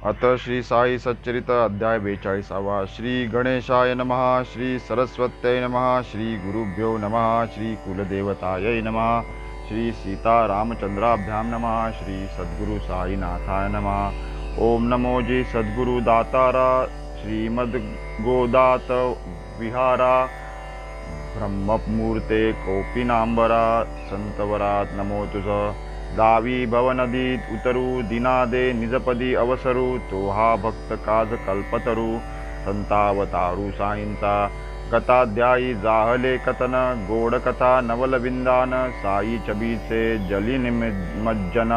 अथ श्री साई सच्चरित अध्याय 42। श्री गणेशाय नमः। श्री सरस्वत्यै नमः। श्री गुरुभ्यो नमः। श्री कुलदेवतायै नमः। श्री सीतारामचंद्राभ्यां नमः। श्री सद्गुरु साईनाथाय नमः। ओम नमो जी सद्गुरु दातारा श्रीमद गोदात विहारा ब्रह्ममूर्ते कोपिनांबरा संतवरात नमो तुझ। दावी भवनदीत उतरू दिनादे निजपदी अवसरू तो हा भक्त काज कल्पतरू संतावतारू साईंचा कथाध्यायी जाहले कथन गोड कथा नवलविंदान साई छबीचे जली निमज्जन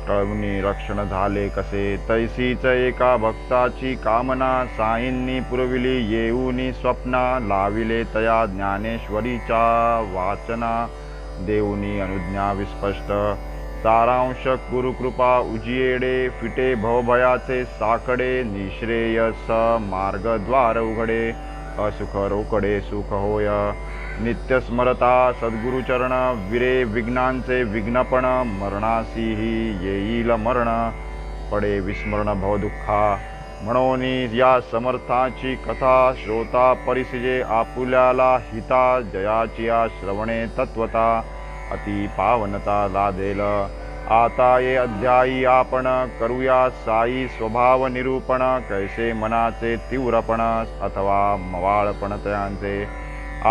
कळवणी रक्षण झाले कसे तैसीच एका भक्ताची कामना साईंनी पुरविली येऊनी स्वप्ना लाविले तया ज्ञानेश्वरीचा वाचना देऊनी अनुज्ञा विस्पष्ट सारांश गुरुकृपा उजियेडे फिटे भवभयाचे साकडे निश्रेयस मार्गद्वार उघडे असुख रोकडे सुख होय नित्य स्मरता सद्गुरुचरण विरे विघ्नांचे विघ्नपण मरणासीही येईल मरण पडे विस्मरण भवदुःखा म्हणून या समर्थाची कथा श्रोता परिसिजे आपुल्याला हिता जयाची श्रवणे तत्वता अति पावनता लादेल। आता ये अध्यायी आपण करूया साई स्वभाव निरूपण कैसे मनाचे तीव्रपण अथवा मवाळपण तयांचे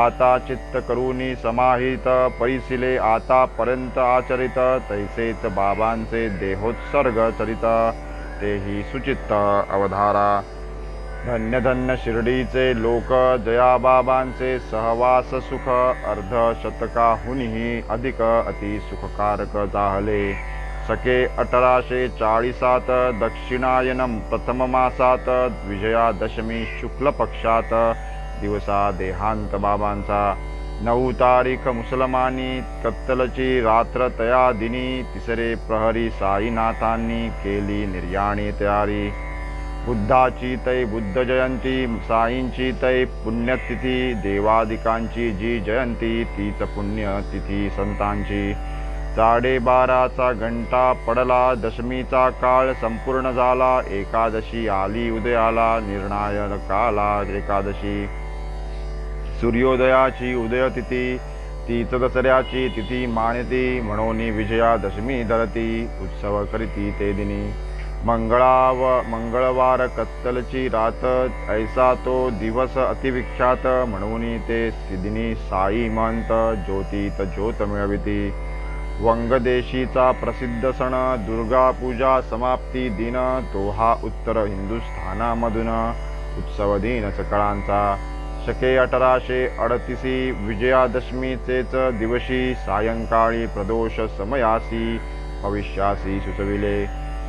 आता चित्त करूनी समाहित परिसिले आतापर्यंत आचरित तैसेच बाबांचे देहोत्सर्ग चरित तेही सुचित्त अवधारा। धन्य धन्य शिर्डीचे लोक जयाबाबांचे सहवास सुख अर्ध शतकाहूनही अधिक अति सुखकारक जाहले। सके 1840 दक्षिणायन प्रथम मासात विजयादशमी शुक्ल पक्षात दिवसा देहांत बाबांचा 9 तारीख मुसलमानी कत्तलची रात्र तया दिनी तिसरे प्रहरी साईनाथांनी केली निर्याणी तयारी। बुद्धाची तै बुद्ध जयंती साईंची तै पुण्यतिथी देवादिकांची जी जयंती तीच पुण्यतिथी संतांची 12:30 घंटा पडला दशमीचा काळ संपूर्ण झाला एकादशी आली उदयाला निर्णायकाला एकादशी सूर्योदयाची उदयतिथी तीच दसऱ्याची तिथी मानिती म्हणून विजयादशमी धरती उत्सव करीती ते दिनी मंगळवार कत्तलची रात ऐसा तो दिवस अतिविख्यात म्हणून ते सिदिनी साई महंत ज्योतीत ज्योत मिळविती। वंगदेशीचा प्रसिद्ध सण दुर्गा पूजा समाप्ती दिन तो हा उत्तर हिंदुस्थानामधून उत्सव दिन सकळांचा शके 1838 विजयादशमीचेच दिवशी सायंकाळी प्रदोष समयासी भविष्यासी सुचविले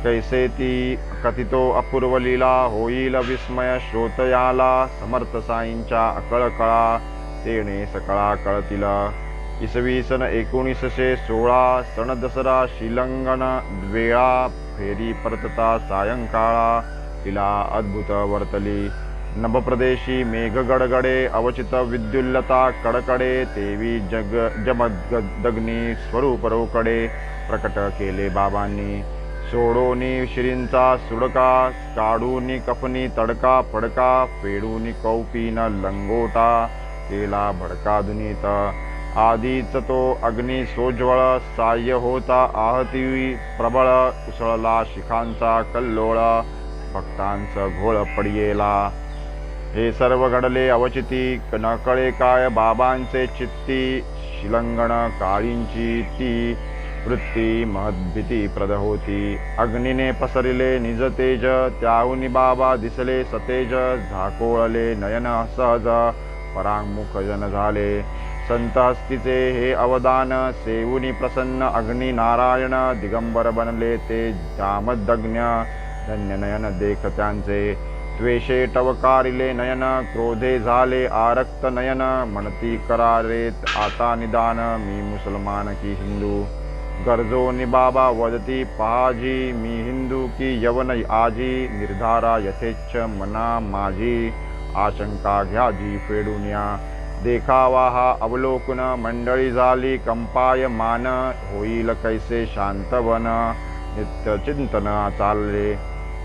कैसे ती कथितो अपूर्व लीला होईल विस्मय श्रोतयाला समर्थ साईंच्या अकळकळा तेणे सकळा कळतील। इसवी सन 1916 सण दसरा शिलंगण वेळा फेरी परतता सायंकाळा तिला अद्भुत वर्तली। नभप्रदेशी मेघ गडगडे अवचित विद्युल्लता कडकडे तेवी जमदग्नी स्वरूप रोकडे प्रकट केले बाबांनी। सोडोनी शिरींचा सुडका काढूनी कफनी तडका फडका फेडूनी कौपीन लंगोटा केला भडका दुनीत आधीच तो अग्नी सोज्वळ साह्य होता आहती प्रबळ उसळला शिखांचा कल्लोळ भक्तांचा घोळ पडियेला। हे सर्व घडले अवचिती नकळे काय बाबांचे चित्ती शिलंगण काळींची ती वृत्ती महद्भीतीप्रद होती। अग्नीने पसरिले निज तेज त्याहुनी बाबा दिसले सतेज झाकोळले नयन सहज परांगमुख जन झाले। संत हस्तीचे हे अवदान सेवुनी प्रसन्न अग्नी नारायण दिगंबर बनले ते जामदग्न धन्य नयन देख त्यांचे द्वेषे टवकारिले नयन क्रोधे झाले आरक्त नयन म्हणती करारेत आता निदान मी मुसलमान की हिंदू गरजोनी बाबा वदती पहाजी मी हिंदू की यवन आजी निर्धारा यथेच्छ मना माझी आशंका घ्याजी फेडून्या देखावा हा अवलोकन मंडळी झाली कंपायमान होईल कैसे शांतवन नित्य चिंतन चालले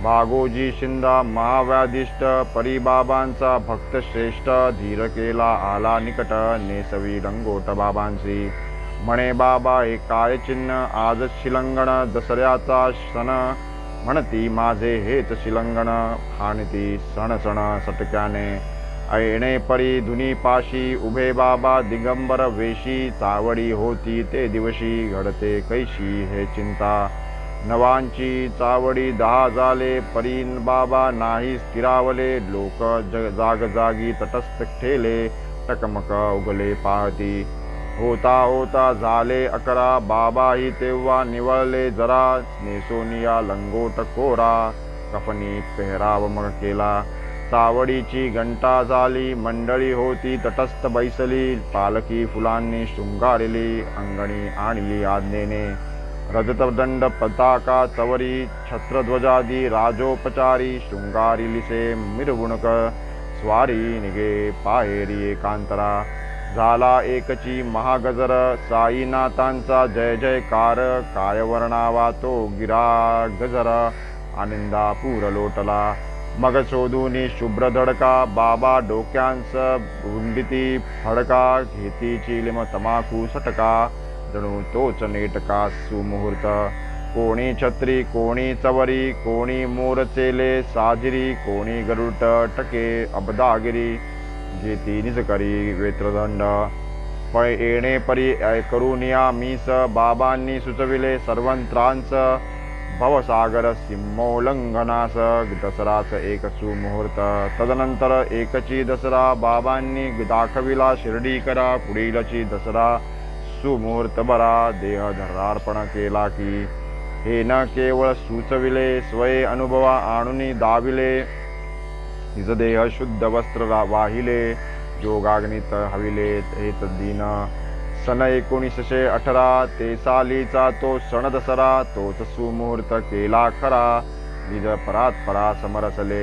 भागोजी शिंदा महाव्याधिष्ट परिबाबांचा भक्त श्रेष्ठ धीर केला आला निकट नेसवी रंगोट बाबांची म्हणे बाबा हे काय चिन्ह आज शिलंगण दसऱ्याचा सण म्हणती माझे हेच शिलंगण हाणती सण सण सटक्याने ऐणे परी धुनी पाशी उभे बाबा दिगंबर वेशी चावडी होती ते दिवशी घडते कैशी हे चिंता नवांची चावडी 10 झाले परीन बाबा नाही स्थिरावले लोक जागजागी तटस्थ ठेले टकमक उगले पाहती होता झाले 11 बाबाही तेव्हा निवळले जरा नेसोनिया लंगोट कोरा कफनी पेहराव मग केला चावडीची घंटा झाली मंडळी होती तटस्थ बैसली पालखी फुलांनी शृंगारली अंगणी आणली आज्ञेने रजतदंड पताका चवरी छत्रध्वजादी राजोपचारी शृंगारिलिसे मिरवणूक स्वारी निघे पाहेरी एकांतरा झाला एकची महागजर साईनाथांचा जय जयकार काय वर्णावा तो गिरा गजर आनंदा पूर लोटला मग शोधूनी शुभ्र धडका बाबा डोक्यांस हुंडिती फडका घेती चिलिम तमाखू सटका जणू तोच नेटका सुमुहूर्त कोणी छत्री कोणी चवरी कोणी मोरचेले साजिरी कोणी गरुट टके अबदागिरी घेती निजकरी वेत्रदंड पै येणे परी करुनिया मीस बाबांनी सुचविले सर्वंत्रांच भवसागर सिंहोल्लंघनास दसराच एक सुमुहूर्त तदनंतर एकची दसरा बाबांनी दाखविला शिर्डीकरा पुढीलची दसरा सुमुहूर्त बरा देह धर्रार्पण केला की हे न केवळ सुचविले स्वये अनुभवा आणुनी दाविले निज देह शुद्ध वस्त्र वाहिले योगाग्नीत हविले हेत दिन सन 1918 ते सालीचा तो सण दसरा तोच सुमुहूर्त केला खरा निज परात्परा समरसले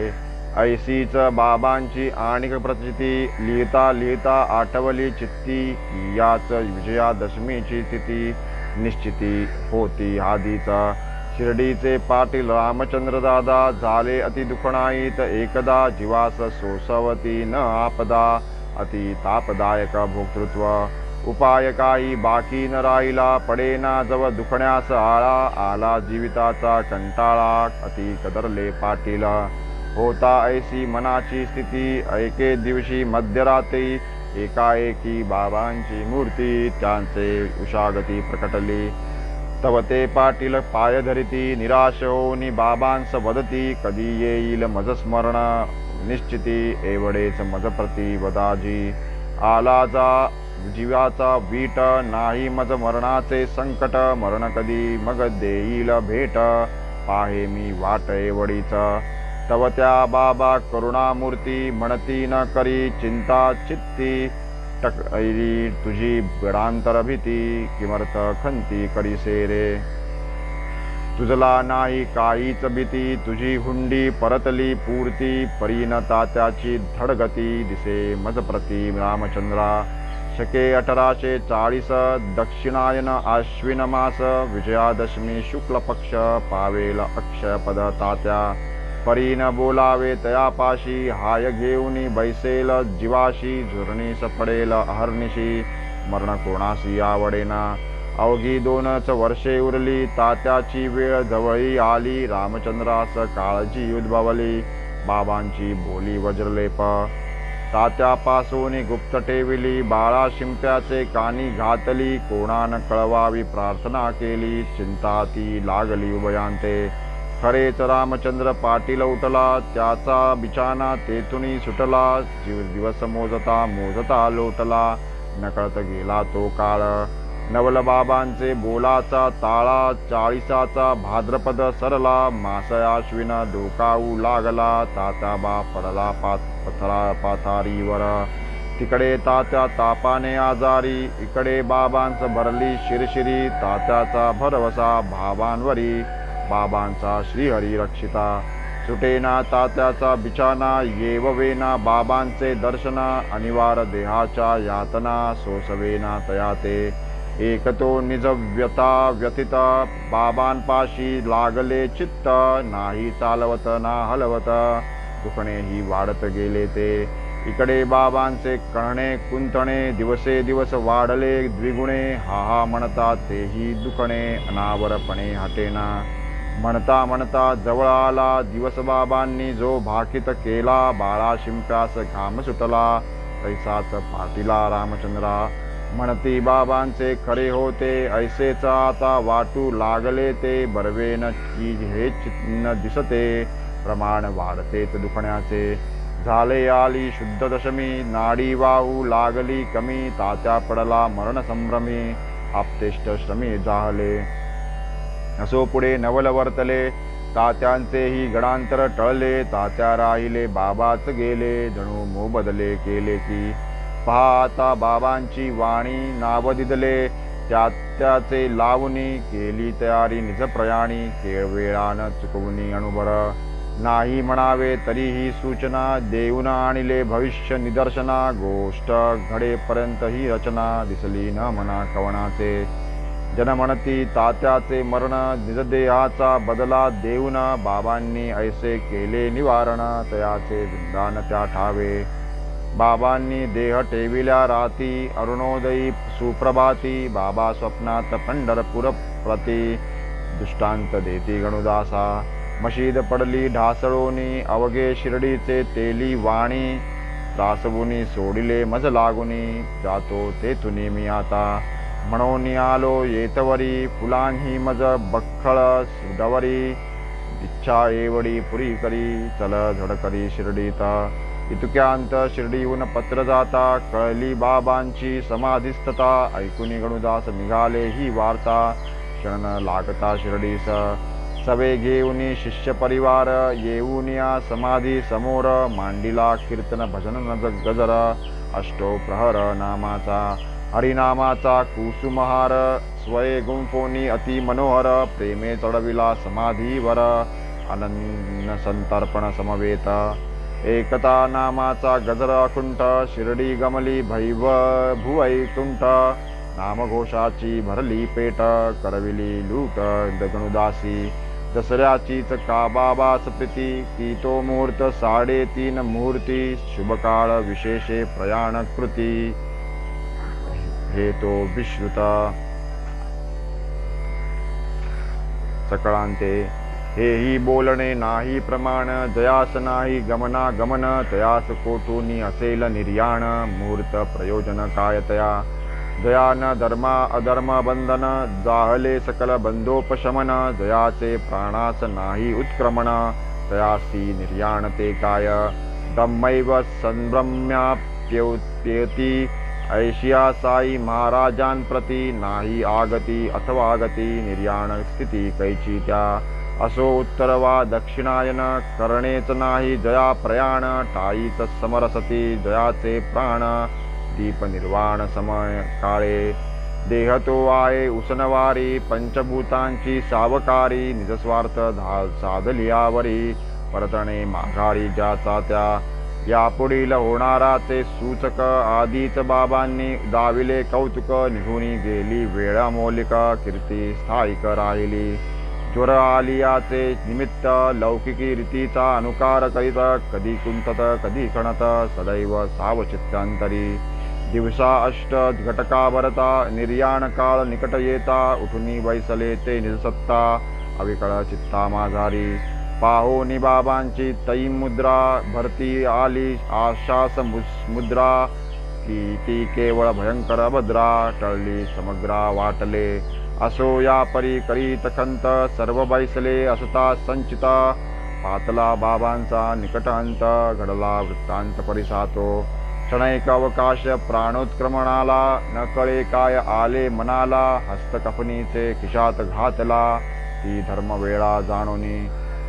ऐसीच बाबांची आणिक प्रचिती लिहिता लिहिता आठवली चित्ती की याच विजयादशमीची तिथी निश्चिती होती आधीचा शिर्डीचे पाटील रामचंद्र दादा झाले अति दुखणाईत एकदा जीवास सोसवती न आपदा अति तापदायक भोक्तृत्व उपाय काही बाकी न राहिला पडेना जव दुखण्यास आळा आला जीविताचा कंटाळा अति कदरले पाटील होता ऐसी मनाची स्थिती एके दिवशी मध्यरात्री एकाएकी बाबांची मूर्ती त्यांचे उषागती प्रकटली तव ते पाटील पाय धरिती निराश होनी बाबांस वदती कधी येईल मज स्मरण निश्चिती एवढेच मज प्रती वदाजी आला जा जीवाचा वीट नाही मज मरणाचे संकट मरण कधी मग देईल भेट पाहे मी वाट एवढीच तव त्या बाबा करुणामूर्ती म्हणती न करी चिंता चित्ती टकली तुझी गडांतर भीती किमर्थ खंती करीसे रे तुझला नाही काहीच भीती तुझी हुंडी परतली पूर्ती परीन तात्याची धडगती दिसे मज प्रती रामचंद्रा शके 1840 दक्षिणायन आश्विन मास विजयादशमी शुक्ल पक्ष पावेल अक्षयपद तात्या परीन बोलावे तयापाशी हाय घेऊनी बैसेल जीवाशी झुरणीस पडेल अहर्निशी मरण कोणासी आवडेना अवघी 2च वर्षे उरली तात्याची वेळ जवळी आली रामचंद्रास काळजी उद्भवली बाबांची बोली वज्रलेप तात्यापासून गुप्त ठेविली बाळा शिंप्याचे कानी घातली कोणान कळवावी प्रार्थना केली चिंता ती लागली उभयांते खरेच रामचंद्र पाटील उठला त्याचा बिछाना तेथुनी सुटला दिवस मोजता मोजता लोटला नकळत गेला तो काळ नवल बाबांचे बोलाचा ताळा 40चा भाद्रपद सरला मास आश्विन डोकाऊ लागला तात्याबा पडला पाथारीवर तिकडे तात्या तापाने आजारी इकडे बाबांच भरली शिरशिरी तात्याचा भरवसा भावांवरी बाबांचा श्रीहरी रक्षिता सुटेना तात्याचा बिछाना येववेना बाबांचे दर्शना अनिवार्य देहाच्या यातना सोसवेना तयाते एकतो निज व्यथा व्यथित बाबांपाशी लागले चित्त नाही चालवत ना हलवत दुखणे ही वाढत गेले ते इकडे बाबांचे कळणे कुंतणे दिवसे दिवस वाढले द्विगुणे हा हा म्हणता तेही दुखणे अनावरपणे हटेना म्हणता म्हणता जवळ आला दिवस बाबांनी जो भाकित केला बाळा शिंप्यास घाम सुटला तैसाच पाटीला रामचंद्रा म्हणती बाबांचे खरे होते ऐसेच आता वाटू लागले ते बरवेन की हे चिन्ह दिसते प्रमाण वाढतेच दुखण्याचे झाले आली शुद्ध दशमी नाडी वाहू लागली कमी तात्या पडला मरण संभ्रमी आपतेष्ट श्रमी जाहले असो पुढे नवल वर्तले तात्यांचेही गडांतर टळले तात्या राहिले बाबाच गेले जणू मोबदले केले की पहा आता बाबांची वाणी नाव दिदले त्याचे लावणी केली तयारी निज प्रयाणी केळ वेळान चुकवणी अनुभर नाही म्हणावे तरीही सूचना देऊन आणले भविष्य निदर्शना गोष्ट घडेपर्यंत ही रचना दिसली न मना कवनाचे जन म्हणती तात्याचे मरण निजदेहाचा बदला देऊन बाबांनी ऐसे केले निवारण तयाचे विंदान त्या ठावे बाबांनी देह टेविल्या राती अरुणोदयी सुप्रभाती बाबा स्वप्नात पंढरपूर प्रती दृष्टांत देती गणुदासा मशीद पडली ढासळोनी अवघे शिर्डीचे तेली वाणी त्रासवुनी सोडिले मज लागुनी जातो तेथुनी मी आता म्हणून आलो येतवरी फुलांही मज बखळ डवरी इच्छा एवढी पुरी करी चल झडकरी शिर्डीत इतक्यांत शिर्डीहून पत्र जाता कळली बाबांची समाधिस्थता ऐकुनी गणुदास निघाले ही वार्ता क्षण लागता शिर्डीस सवे घेऊनी शिष्य परिवार येऊन या समाधी समोर मांडिला कीर्तन भजन गजर अष्टो प्रहर नामाचा हरिनामाचा कुसुमहार स्वये गुंफोनी अति मनोहर प्रेमे चढविला समाधीवर अनन्य संतर्पण समवेत एकता नामाचा गजर अकुंठ शिर्डी गमली भुवैकुंठ नामघोषाची भरली पेट करविली लूट दगणुदासी दसऱ्याचीच का बाबास प्रीती की तो मुहूर्त 3:30 मुहूर्ती शुभकाळ विशेषे प्रयाण कृती हे तो विश्रुत सकळांते हेही बोलणे नाही प्रमाण जयास नाही गमना गमन तयास कोठूनी असेल निर्याण मुहूर्त प्रयोजन काय तया जयान धर्मा अधर्म बंधन जाहले सकल बंधोपशमन जयाचे प्राणास नाही उत्क्रमण तयासी निर्याण ते काय ब्रह्मैव संभ्रम्याप्येती ऐशिया साई महाराजांप्रती नाही आगती अथवा गती निर्याण स्थिती कैची त्या असो उत्तर वा दक्षिणायन करणेच नाही जया प्रयाण टाईच समरसती जयाचे प्राण दीप निर्वाण समय काळे देह तो आहे उसनवारी पंचभूतांची सावकारी निजस्वार्थ साधलियावरी परतणे माघारी ज्याचा त्या यापुढील होणाराचे सूचक आधीच बाबांनी दाविले कौतुक निघूनी गेली वेळ अमोलिक कीर्ती स्थायिक राहिली ज्वर आलियाचे निमित्त लौकिकी रीतीचा अनुकार करीत कधी कुंतत कधी खणत सदैव सावचित्तांतरी दिवसा अष्ट घटका भरता निर्याण काळ निकट येता उठुनी बैसले ते निजसत्ता अविकळ चित्ता माझारी पाहोनी बाबांची तई मुद्रा भरती आली आशास मुद्रा की ती केवळ भयंकर भद्रा टळली समग्रा वाटले असो या परी करीत खंत सर्व बैसले असता संचिता पातला बाबांचा निकट अंत घडला वृत्तांत परिसातो क्षणैक अवकाश प्राणोत्क्रमणाला न कळे काय आले मनाला हस्तकफनीचे खिशात घातला ती धर्मवेळा जाणोनी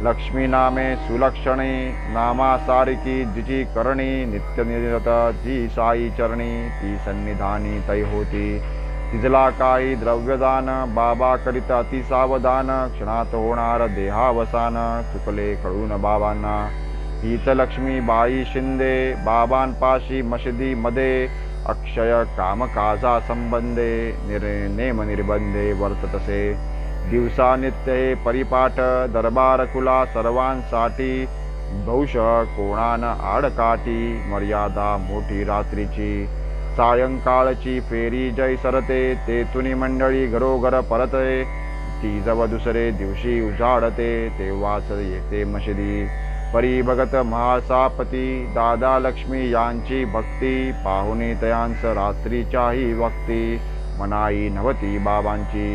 लक्ष्मी नामे सुलक्षणी नामासारिकी जिची करणी नित्यनिरत जी साई चरणी ती सन्निधानी तै होती तिजला काही द्रव्यदान बाबा करीत अतिसावधान क्षणात होणार देहावसान चुकले कळून बाबांना हीच लक्ष्मी बाई शिंदे बाबांपाशी मशिदी मध्ये अक्षय कामकाजा संबंधे नेम निर्बंधे वर्ततसे. दिवसा नित्य हे परिपाठ दरबार कुला सर्वांसाठी. भौष कोणान आडकाठी मर्यादा मोठी रात्रीची. सायंकाळची फेरी जय सरते तेथुनी मंडळी घरोघर परतते. ती जव दुसरे दिवशी उजाडते तेव्हाच येते मशिदी. परी भगत महासापती दादा लक्ष्मी यांची भक्ती. पाहुणे तयांस रात्रीच्याही वक्ती मनाई नवती बाबांची.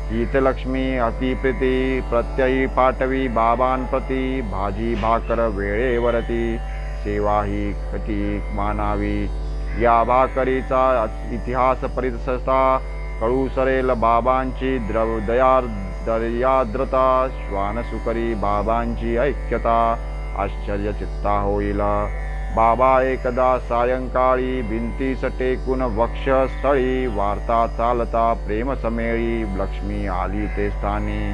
हीच लक्ष्मी अतिप्रीती प्रत्ययी पाठवी बाबांप्रती. भाजी भाकर वेळेवरती सेवा ही कटी मानावी. या भाकरीचा इतिहास परिसता कळू सरेल बाबांची दयाद्रता. श्वानसुकरी बाबांची ऐक्यता आश्चर्यचित्ता होईल. बाबा एकदा सायंकाळी भिंतीस टेकून वक्षस्थळी. वार्ता चालता प्रेम समेळी लक्ष्मी आली ते स्थानी.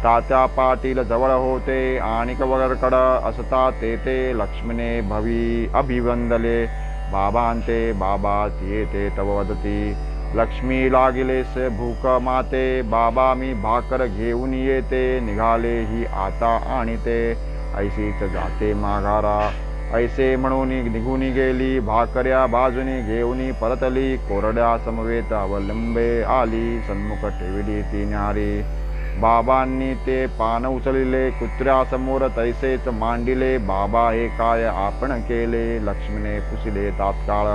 तात्या पाटील जवळ होते आणिक वरकड असता तेथे. लक्ष्मीने भवी अभिवंदले बाबांते. बाबा येते तव वदती. लक्ष्मी लागिलेस भूक माते. बाबा मी भाकर घेऊन येते. निघाले ही आता आणिते ऐसीच जाते माघारा. ऐसे म्हणून निघून गेली भाकऱ्या बाजूनी घेऊन परतली. कोरड्या समवेत अवलंबे आली सन्मुख ठेविली ती न्यारी. बाबांनी ते पान उचलिले कुत्र्यासमोर तैसेच मांडिले. बाबा हे काय आपण केले लक्ष्मीने पुसिले तात्काळ.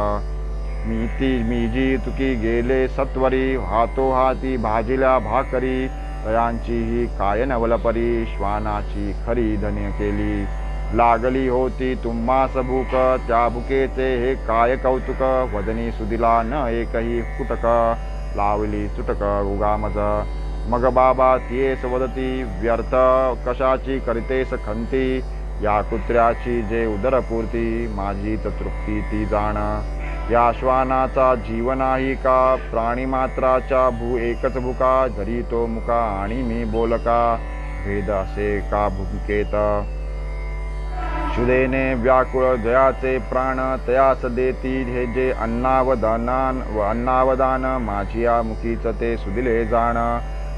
मी जी तुकी गेले सत्वरी. हातोहाती भाजिल्या भाकरी तयांची ही काय नवलपरी. श्वानाची खरी धन्य केली लागली होती तुम्हास भूक. त्या भुकेचे हे काय कौतुक. वदनी सुदिला न एकही फुटक. लावली चुटक उगामज. मग बाबा तियेस वदती व्यर्थ कशाची करितेस खंती. या कुत्र्याची जे उदरपूर्ती माझीच तृप्ती ती जाण. या श्वानाचा जीव नाही का प्राणीमात्राच्या एकच भुका. जरी तो मुका आणि मी बोलका भेद असे का भूमिकेत. शुदेने व्याकुळ जयाचे प्राण तयास देती. हे जे अन्नावदान माझिया मुखीच ते सुदिले जाण.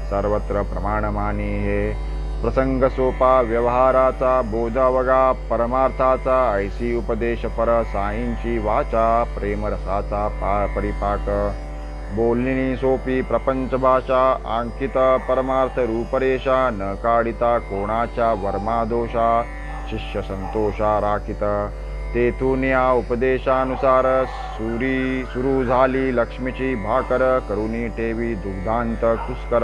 सर्वत्र प्रमाण मानी हे प्रसंग सोपा व्यवहाराचा. बोजावगा परमार्थाचा ऐसी उपदेश पर साईंची वाचा. प्रेमरसाचा परिपाक बोलणी सोपी प्रपंच भाषा. अंकित परमार्थ रूपरेषा न काढिता कोणाच्या वर्मादोषा. शिष्य संतोषा राखित तेथून या उपदेशानुसार सुरू झाली लक्ष्मीची भाकर. करुणी ठेवी दुग्धांत पुष्कर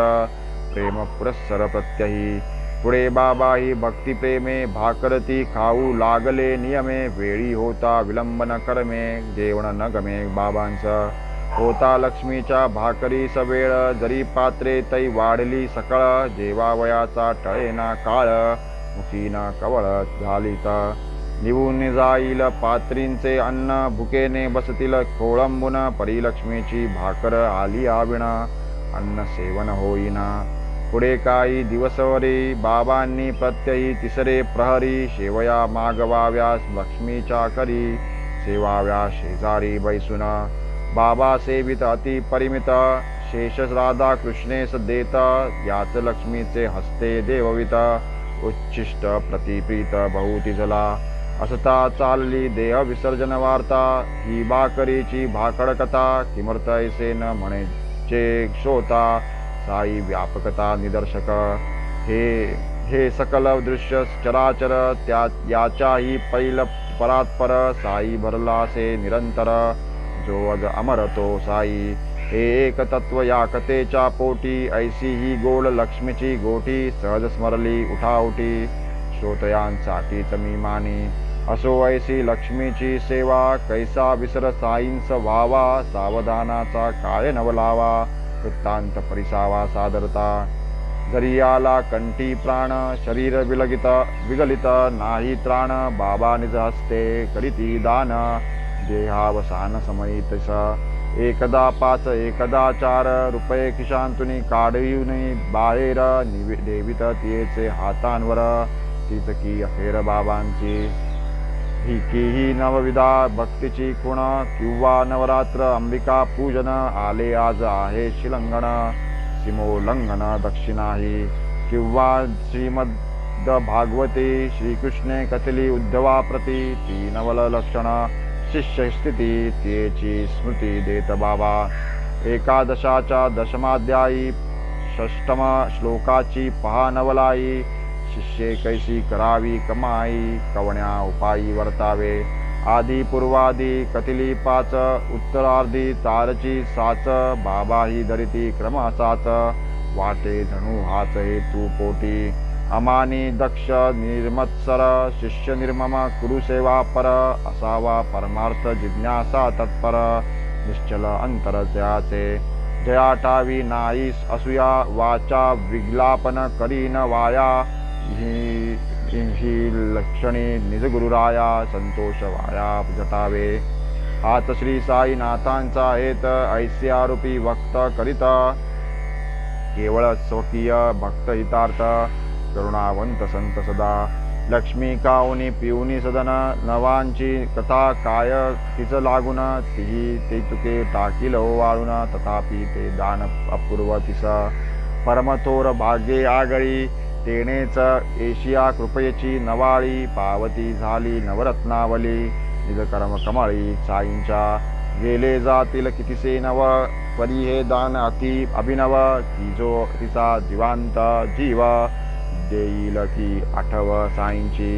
प्रेम पुरस्सर प्रत्यही. पुढे बाबा ही भक्ती प्रेमे भाकरती खाऊ लागले नियमे. वेळी होता विलंबन कर्मे जेवण न गमे बाबांच. होता लक्ष्मीच्या भाकरीस वेळ जरी पात्रे तै वाढली सकळ. जेवावयाचा टळेना काळ मुखीन कवळ झालीत. निवून जाईल पात्रींचे अन्न भुकेने बसतील खोळंबून. परिलक्ष्मीची भाकर आली आविण अन्न सेवन होईना. पुढे काही दिवसवरी बाबांनी प्रत्यही तिसरे प्रहरी. शेवया मागवाव्यास लक्ष्मीच्या करी सेवाव्या शेजारी बैसून. बाबा सेवित अति परिमित शेष राधा कृष्णेस देत. याच लक्ष्मीचे हस्ते देववित उच्छिष्ट प्रतिप्रीत बहुती जला. असता चालली देह विसर्जन वार्ता. ही भाकरीची भाकड कथा किमर्थ ऐसे न म्हणेचे श्रोता. साई व्यापकता निदर्शक हे सकल दृश्य चराचर. याच्याही पैल परात्पर साई भरला से निरंतर. जो अज अमर तो साई हे एक तत्व या कथेच्या पोटी. ऐसी ही गोड लक्ष्मीची गोटी सहज स्मरली उठाउठी. श्रोतयांसाठीच मी मानी असो ऐसी लक्ष्मीची सेवा. कैसा विसर साईंस व्हावा सावधानाचा काय नवलावा. वृत्तांत परिसावा सादरता. जरी आला कंठी प्राण शरीर विगलित नाही त्राण. बाबा निज हस्ते करीती दान देहावसान समयीतस. एकदा 5 एकदा 4 रुपये खिशांतून काढून बाहेर देवीत तियेचे हातांवर. तीच की अखेर बाबांची ही नवविधा भक्तीची खुण किंवा नवरात्र अंबिका पूजन आले आज आहे शिलंगण सीमोल्लंघन दक्षिणाही किंवा श्रीमद भागवते श्रीकृष्णे कथिली उद्धवा प्रती ती नवल लक्षण शिष्य स्थिती तिची स्मृती देत बाबा एकादशाच्या दशमाध्यायी षष्टम श्लोकाची पहा नवलाई शिष्ये कैसी करावी कमाई कवण्या उपायी वर्तावे आधी पूर्वादी कथिली पाच उत्तरार्धी चारची साच बाबा ही धरिती क्रमासाच वाटे धनु हाच हेतू पोटी अमानी दक्ष निर्मत्सर शिष्य निर्मम कुरुसेवा पर असावा परमार्थ जिज्ञासा तत्पर निश्चल अंतर त्याचे जयाटावी नाईस असूया वाचा विग्लापन करीन वाया ही लक्षणी निजगुरुराया संतोष वाया जटावे हाच श्री साईनाथांचा हेत ऐस्यारूपी वक्त करीत केवळ स्वकीय भक्त हितार्थ करुणावंत संत सदा लक्ष्मी काऊनी पिऊनी सदन नवांची कथा काय तिच लागून तीही ते तुके टाकील वाळून तथापि ते दान अपूर्व तिस परमथोर भाग्ये आगळी तेनेच एशिया कृपयेची नवाळी पावती झाली नवरत्नावली निजकर्म कमळी साईंच्या गेले जातील कितीसे नव परी हे दान अति अभिनव तिचा जिवांत जीव देईल की आठव साईंची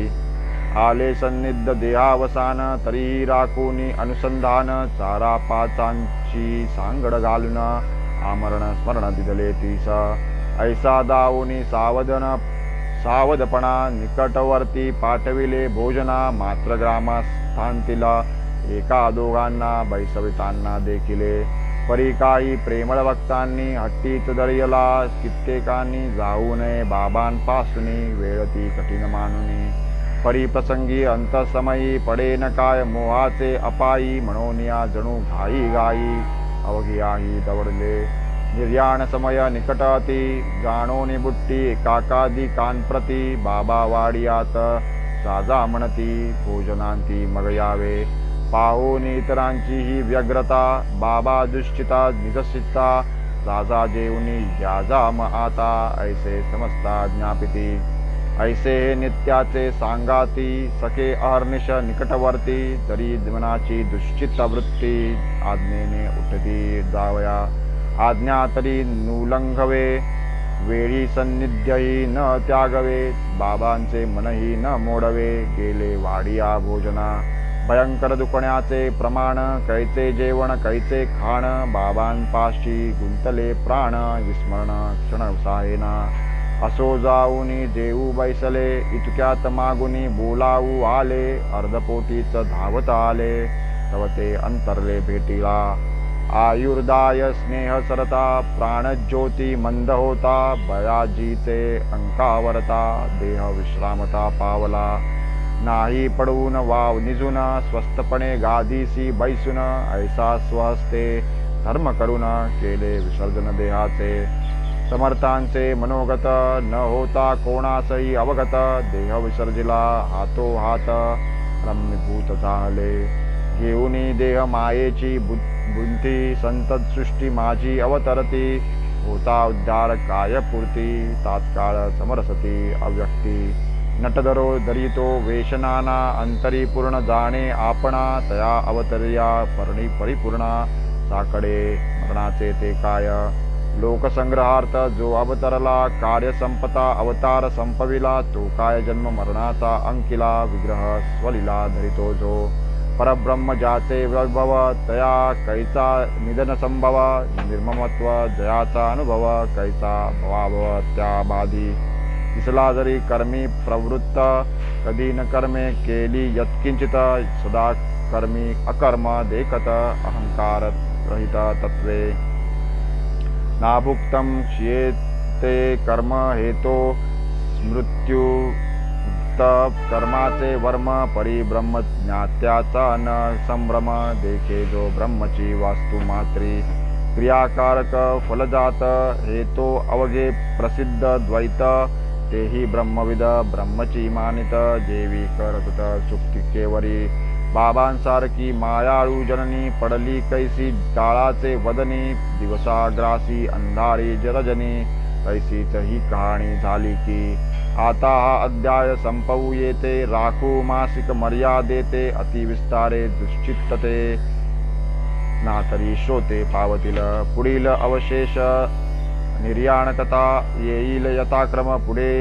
आले सन्निध देहावसान तरीही राखूनी अनुसंधान चारा पाचांची सांगड घालून आमरण स्मरण दिदले तीस ऐसा दावूनी सावधपणा निकटवर्ती पाठविले भोजना मात्र ग्रामस्थांतील एका दोघांना बैसवितांना देखिले परी काही प्रेमळ भक्तांनी हट्टीच दर्यला कित्येकांनी जाऊ नये बाबांपासूनी वेळ ती कठीण मानुनी परी प्रसंगी अंतसमयी पडेन काय मोहाचे अपायी म्हणून जणू घाई घाई अवघियाही दवडले निर्याण समय निकटाती जाणोनी बुट्टी काकादी कानप्रती बाबा वाडियात साजा म्हणती भोजनांती मग यावे पाहून इतरांची ही व्यग्रता बाबा दुश्चिता निजसिता साजा जेवनी याजा म आता ऐसे समजता ज्ञापिती ऐसे हे नित्याचे सांगाती सखे अहर्निश निकटवर्ती तरी मनाची दुश्चित वृत्ती आज्ञेने उठती जावया आज्ञा तरी नुलंघवे वेळी सन्निध्यही न त्यागवे बाबांचे मनही न मोडवे गेले वाडिया भोजना भयंकर दुखण्याचे प्रमाण कैचे जेवण कैचे खाण बाबांपाशी गुंतले प्राण विस्मरण क्षण साहेना असो जाऊनी जेऊ बैसले इतक्यात मागुनी बोलावू आले अर्धपोटीच धावत आले तव ते अंतरले भेटीला आयुर्दाय स्नेह सरता प्राणज्योती मंद होता बयाजीचे अंकावरता देह विश्रामता पावला नाही पडून वाव निजून स्वस्थपणे गादीसी बैसून ऐसा स्वहस्ते धर्म करून केले विसर्जन देहाचे समर्थांचे मनोगत न होता कोणासही अवगत देह विसर्जिला हातो हात रम्यभूत झाले घेऊनी देह मायेची बुंती संतसृष्टी माझी अवतरती होता उद्धार कायपूर्ती तात्काळ समरसती अव्यक्ती नटदरो दरितो वेशनाना अंतरी पूर्ण जाणे आपणा तया अवतर्या परिपूर्णा साकडे मरणाचे ते काय लोकसंग्रहार्थ जो अवतरला कार्य संपता अवतार संपविला तो काय जन्म मरणाचा अंकिला विग्रह स्वलिला धरितो जो परब्रह्म ज्याचे वैभव तया कैचा निधन संभव निर्ममत्व जयाचा अनुभव कैचा भवाभव त्या बाधी दिसला जरी कर्मी प्रवृत्त कधी न कर्मे केली यत्किंचित सदा कर्मी अकर्म देखत अहंकार रहित तत्वे नाभुक्तम क्षियेते कर्म हेतो मृत्यू कर्माचे वर्म परिब्रह्म ज्ञात्याचा न संभ्रम देखे जो ब्रह्मची वास्तू मात्री क्रियाकारक फलजात हेतो अवघे प्रसिद्ध द्वैत तेही ब्रह्मविद ब्रह्मची मानित जेवी करत चुक्ती केवरी बाबांसारखी मायाळू जननी पडली कैसी काळाचे वदनी दिवसाग्रासी अंधारी जरजनी तैसीच ही कहाणी झाली की आता हा अध्याय संपवू येते राखू मासिक मर्यादेते अतिविस्तारे दुश्चित्तते ना तरी श्रोते पावतील पुढील अवशेष निर्याणकता येईल यथाक्रम पुढे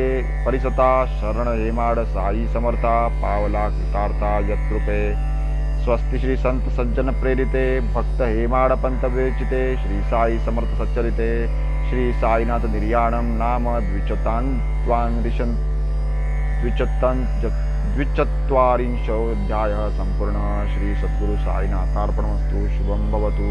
परिसता शरण हेमाड साई समर्था पावला कृतार्था यत्कृपे स्वस्ति श्री संत सज्जन प्रेरिते भक्त हेमाड पंत विरचिते श्री साई समर्थ सच्चरिते श्री साईनाथ निर्याणम नाम द्विचत्वारिंशोऽध्यायः संपूर्ण श्री सद्गुरु साईनाथार्पणमस्तु शुभं भवतु।